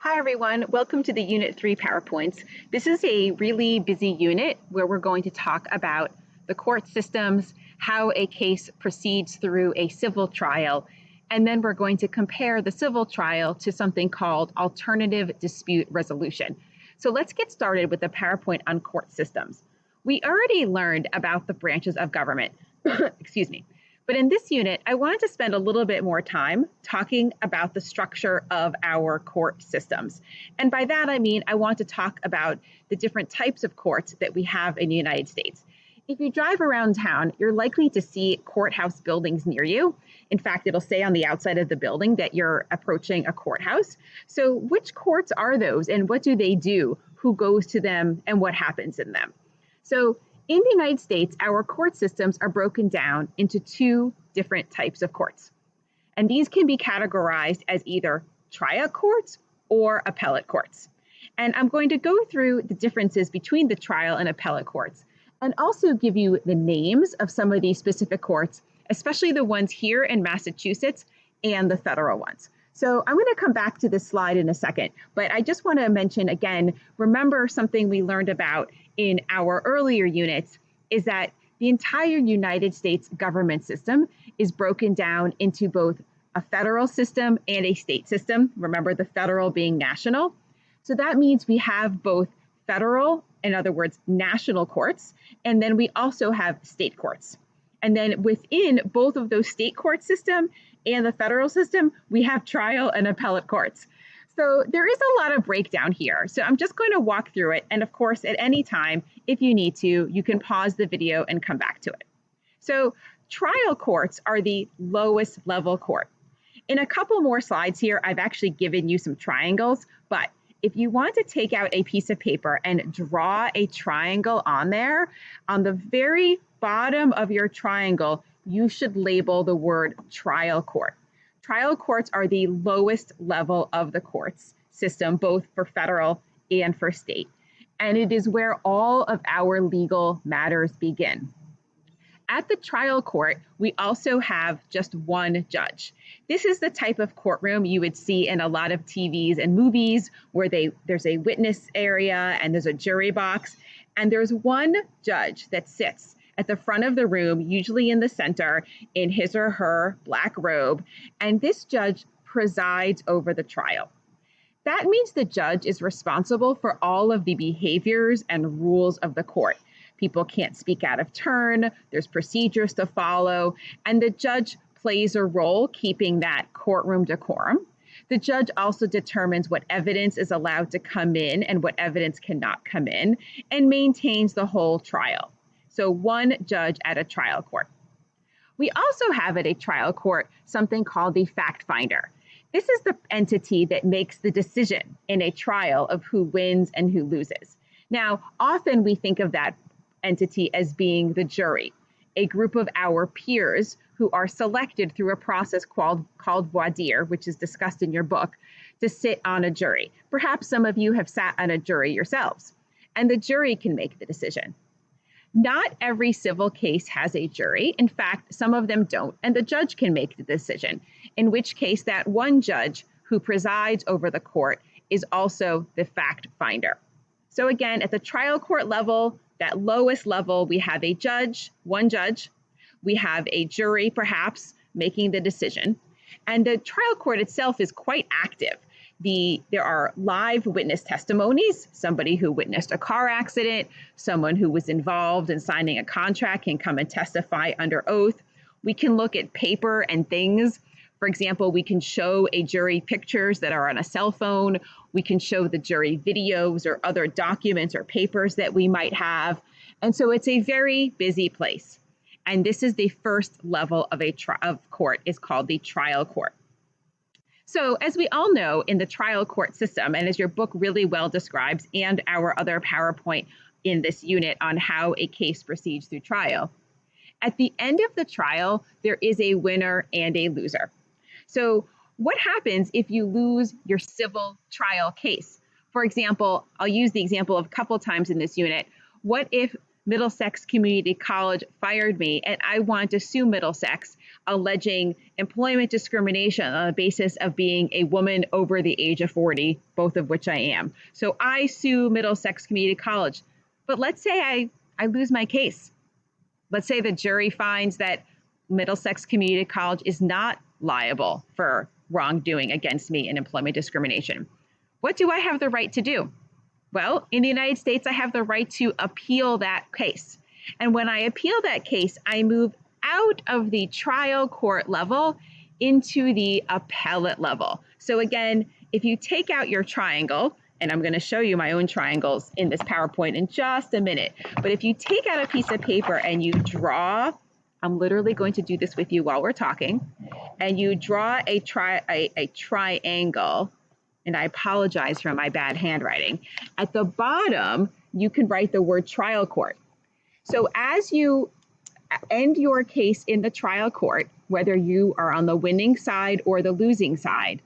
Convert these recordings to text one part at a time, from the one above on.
Hi everyone, welcome to the Unit 3 PowerPoints. This is a really busy unit where we're going to talk about the court systems, how a case proceeds through a civil trial, and then we're going to compare the civil trial to something called alternative dispute resolution. So let's get started with the PowerPoint on court systems. We already learned about the branches of government, excuse me. But in this unit, I wanted to spend a little bit more time talking about the structure of our court systems. And by that, I mean, I want to talk about the different types of courts that we have in the United States. If you drive around town, you're likely to see courthouse buildings near you. In fact, it'll say on the outside of the building that you're approaching a courthouse. So which courts are those and what do they do? Who goes to them and what happens in them? So in the United States, our court systems are broken down into two different types of courts. And these can be categorized as either trial courts or appellate courts. And I'm going to go through the differences between the trial and appellate courts, and also give you the names of some of these specific courts, especially the ones here in Massachusetts and the federal ones. So I'm going to come back to this slide in a second, but I just want to mention again, remember something we learned about in our earlier units is that the entire United States government system is broken down into both a federal system and a state system. Remember the federal being national. So that means we have both federal, in other words, national courts, and then we also have state courts. And then within both of those state court system and the federal system, we have trial and appellate courts. So there is a lot of breakdown here. So I'm just going to walk through it. And of course, at any time, if you need to, you can pause the video and come back to it. So trial courts are the lowest level court. In a couple more slides here, I've actually given you some triangles, but if you want to take out a piece of paper and draw a triangle on there, on the very bottom of your triangle, you should label the word trial court. Trial courts are the lowest level of the courts system, both for federal and for state. And it is where all of our legal matters begin. At the trial court, we also have just one judge. This is the type of courtroom you would see in a lot of TVs and movies where there's a witness area and there's a jury box. And there's one judge that sits at the front of the room, usually in the center, in his or her black robe. And this judge presides over the trial. That means the judge is responsible for all of the behaviors and rules of the court. People can't speak out of turn, there's procedures to follow, and the judge plays a role keeping that courtroom decorum. The judge also determines what evidence is allowed to come in and what evidence cannot come in, and maintains the whole trial. So one judge at a trial court. We also have at a trial court something called the fact finder. This is the entity that makes the decision in a trial of who wins and who loses. Now, often we think of that entity as being the jury, a group of our peers who are selected through a process called voir dire, which is discussed in your book, to sit on a jury. Perhaps some of you have sat on a jury yourselves, and the jury can make the decision. Not every civil case has a jury. In fact, some of them don't, and the judge can make the decision, in which case that one judge who presides over the court is also the fact finder. So again, at the trial court level, that lowest level, we have a judge, one judge, we have a jury perhaps making the decision, and the trial court itself is quite active. There are live witness testimonies, somebody who witnessed a car accident, someone who was involved in signing a contract can come and testify under oath. We can look at paper and things. For example, we can show a jury pictures that are on a cell phone. We can show the jury videos or other documents or papers that we might have. And so it's a very busy place. And this is the first level of court, is called the trial court. So as we all know in the trial court system, and as your book really well describes, and our other PowerPoint in this unit on how a case proceeds through trial, at the end of the trial, there is a winner and a loser. So what happens if you lose your civil trial case? For example, I'll use the example of a couple times in this unit. What if Middlesex Community College fired me and I want to sue Middlesex, alleging employment discrimination on the basis of being a woman over the age of 40, both of which I am. So I sue Middlesex Community College. But let's say I lose my case. Let's say the jury finds that Middlesex Community College is not liable for wrongdoing against me in employment discrimination. What do I have the right to do? Well, in the United States, I have the right to appeal that case. And when I appeal that case, I move out of the trial court level into the appellate level. So again, if you take out your triangle, and I'm going to show you my own triangles in this PowerPoint in just a minute, but if you take out a piece of paper and you draw, I'm literally going to do this with you while we're talking, and you draw a triangle, and I apologize for my bad handwriting. At the bottom, you can write the word trial court. So as you end your case in the trial court, whether you are on the winning side or the losing side,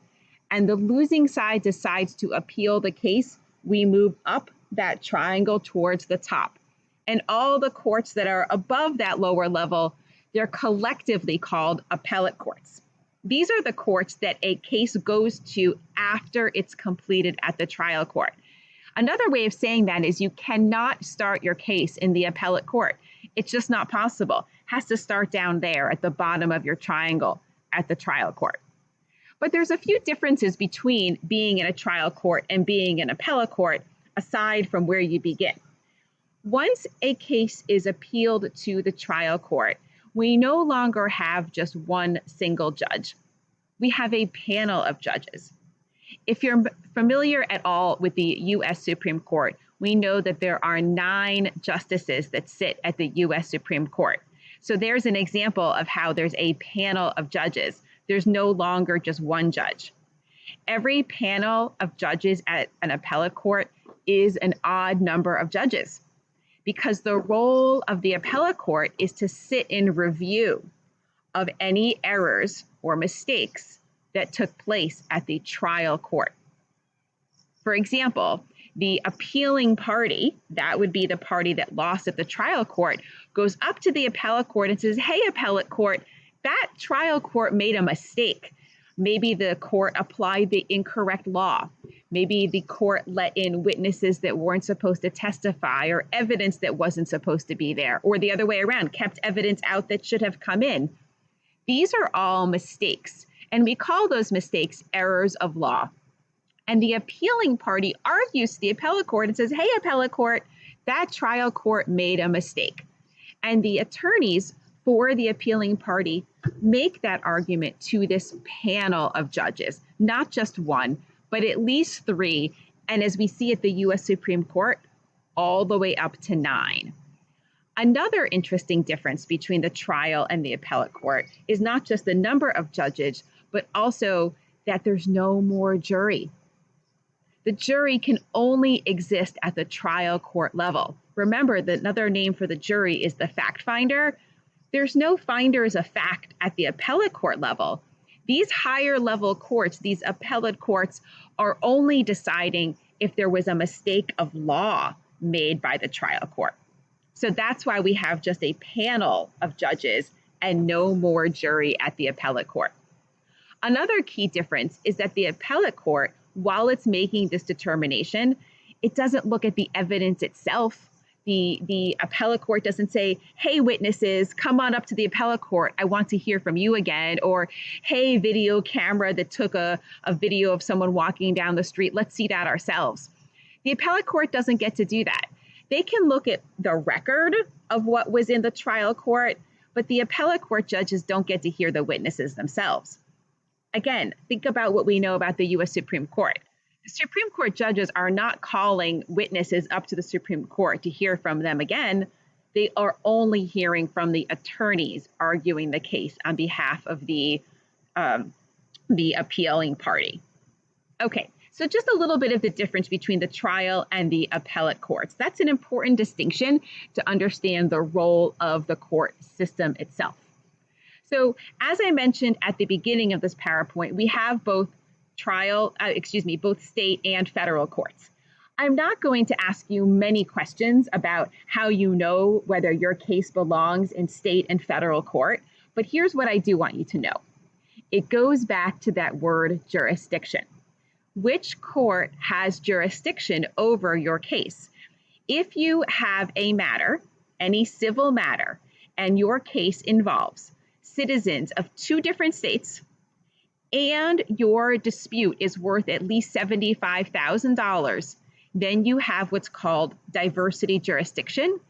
and the losing side decides to appeal the case, we move up that triangle towards the top. And all the courts that are above that lower level, they're collectively called appellate courts. These are the courts that a case goes to after it's completed at the trial court. Another way of saying that is you cannot start your case in the appellate court. It's just not possible. It has to start down there at the bottom of your triangle at the trial court. But there's a few differences between being in a trial court and being in an appellate court, aside from where you begin. Once a case is appealed to the trial court, we no longer have just one single judge. We have a panel of judges. If you're familiar at all with the U.S. Supreme Court, we know that there are 9 justices that sit at the U.S. Supreme Court. So there's an example of how there's a panel of judges. There's no longer just one judge. Every panel of judges at an appellate court is an odd number of judges, because the role of the appellate court is to sit in review of any errors or mistakes that took place at the trial court. For example, the appealing party, that would be the party that lost at the trial court, goes up to the appellate court and says, hey, appellate court, that trial court made a mistake. Maybe the court applied the incorrect law. Maybe the court let in witnesses that weren't supposed to testify, or evidence that wasn't supposed to be there, or the other way around, kept evidence out that should have come in. These are all mistakes, and we call those mistakes errors of law. And the appealing party argues to the appellate court and says, hey, appellate court, that trial court made a mistake. And the attorneys for the appealing party make that argument to this panel of judges, not just one, but at least 3, and as we see at the U.S. Supreme Court, all the way up to 9. Another interesting difference between the trial and the appellate court is not just the number of judges, but also that there's no more jury. The jury can only exist at the trial court level. Remember that another name for the jury is the fact finder. There's no finders of fact at the appellate court level. These higher level courts, these appellate courts, are only deciding if there was a mistake of law made by the trial court. So that's why we have just a panel of judges and no more jury at the appellate court. Another key difference is that the appellate court, while it's making this determination, it doesn't look at the evidence itself. The appellate court doesn't say, hey, witnesses, come on up to the appellate court. I want to hear from you again. Or, hey, video camera that took a video of someone walking down the street. Let's see that ourselves. The appellate court doesn't get to do that. They can look at the record of what was in the trial court, but the appellate court judges don't get to hear the witnesses themselves. Again, think about what we know about the U.S. Supreme Court. The Supreme Court judges are not calling witnesses up to the Supreme Court to hear from them again. They are only hearing from the attorneys arguing the case on behalf of the appealing party. Okay, so just a little bit of the difference between the trial and the appellate courts. That's an important distinction to understand the role of the court system itself. So as I mentioned at the beginning of this PowerPoint, we have both state and federal courts. I'm not going to ask you many questions about how you know whether your case belongs in state and federal court, but here's what I do want you to know. It goes back to that word jurisdiction. Which court has jurisdiction over your case? If you have a matter, any civil matter, and your case involves citizens of two different states, and your dispute is worth at least $75,000, then you have what's called diversity jurisdiction,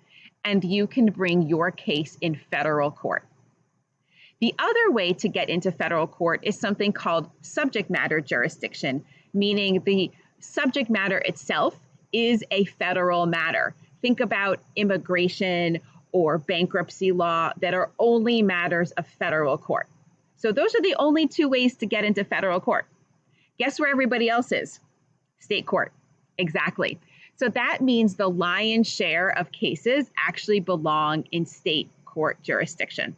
and you can bring your case in federal court. The other way to get into federal court is something called subject matter jurisdiction, meaning the subject matter itself is a federal matter. Think about immigration or bankruptcy law that are only matters of federal court. So those are the only two ways to get into federal court. Guess where everybody else is? State court. Exactly. So that means the lion's share of cases actually belong in state court jurisdiction.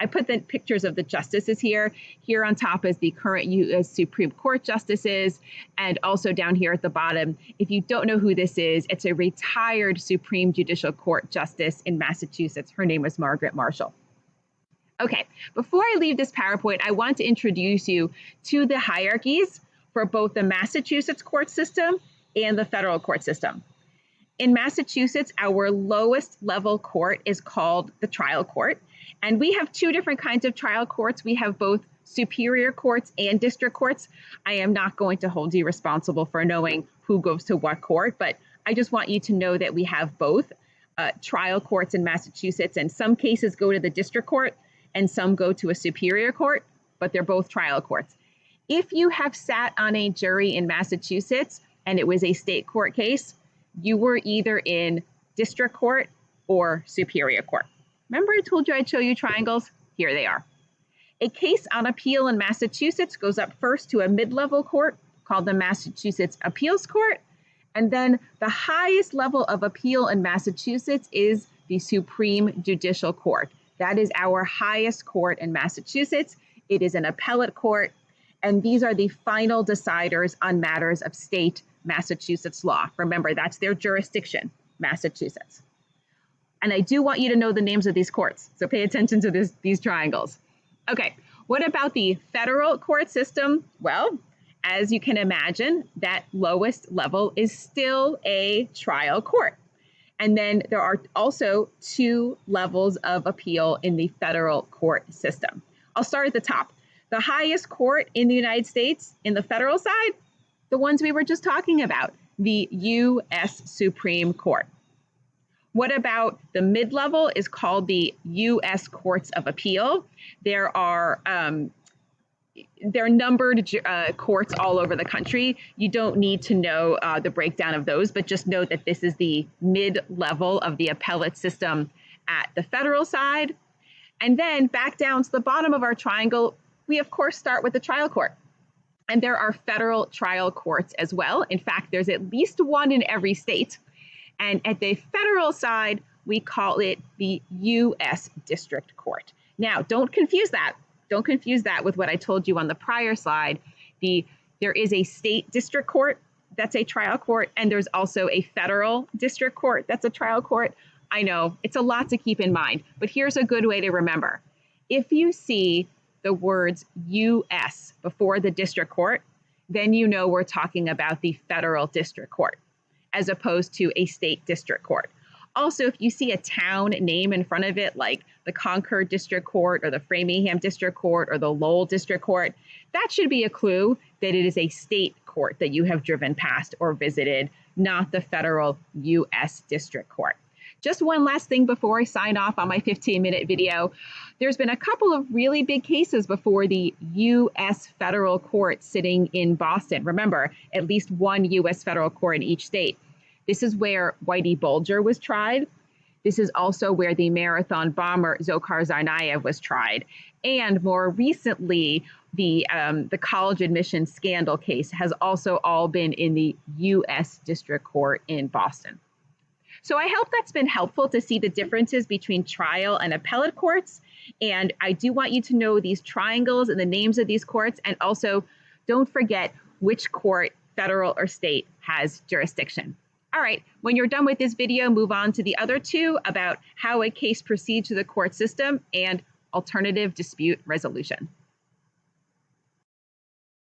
I put the pictures of the justices here. Here on top is the current U.S. Supreme Court justices, and also down here at the bottom, if you don't know who this is, it's a retired Supreme Judicial Court justice in Massachusetts. Her name was Margaret Marshall. Okay, before I leave this PowerPoint, I want to introduce you to the hierarchies for both the Massachusetts court system and the federal court system. In Massachusetts, our lowest level court is called the trial court. And we have two different kinds of trial courts. We have both superior courts and district courts. I am not going to hold you responsible for knowing who goes to what court, but I just want you to know that we have both trial courts in Massachusetts, and some cases go to the district court and some go to a superior court, but they're both trial courts. If you have sat on a jury in Massachusetts and it was a state court case, you were either in district court or superior court. Remember I told you I'd show you triangles? Here they are. A case on appeal in Massachusetts goes up first to a mid-level court called the Massachusetts Appeals Court. And then the highest level of appeal in Massachusetts is the Supreme Judicial Court. That is our highest court in Massachusetts. It is an appellate court, and these are the final deciders on matters of state Massachusetts law. Remember, that's their jurisdiction, Massachusetts. And I do want you to know the names of these courts, so pay attention to these triangles. Okay, what about the federal court system? Well, as you can imagine, that lowest level is still a trial court. And then there are also two levels of appeal in the federal court system. I'll start at the top. The highest court in the United States in the federal side, the ones we were just talking about, the U.S. Supreme Court. What about the mid-level is called the U.S. Courts of Appeal. There are numbered courts all over the country. You don't need to know the breakdown of those, but just know that this is the mid-level of the appellate system at the federal side. And then back down to the bottom of our triangle, we of course start with the trial court. And there are federal trial courts as well. In fact, there's at least one in every state. And at the federal side, we call it the U.S. District Court. Now, don't confuse that. Don't confuse that with what I told you on the prior slide. There is a state district court that's a trial court, and there's also a federal district court that's a trial court. I know it's a lot to keep in mind, but here's a good way to remember. If you see the words U.S. before the district court, then you know we're talking about the federal district court, as opposed to a state district court. Also, if you see a town name in front of it, like the Concord District Court or the Framingham District Court or the Lowell District Court, that should be a clue that it is a state court that you have driven past or visited, not the federal U.S. District Court. Just one last thing before I sign off on my 15-minute video. There's been a couple of really big cases before the U.S. federal court sitting in Boston. Remember, at least one U.S. federal court in each state. This is where Whitey Bulger was tried. This is also where the marathon bomber Dzhokhar Tsarnaev was tried. And more recently, the college admission scandal case has also all been in the U.S. District Court in Boston. So I hope that's been helpful to see the differences between trial and appellate courts. And I do want you to know these triangles and the names of these courts. And also, don't forget which court, federal or state, has jurisdiction. All right, when you're done with this video, move on to the other two about how a case proceeds through the court system and alternative dispute resolution.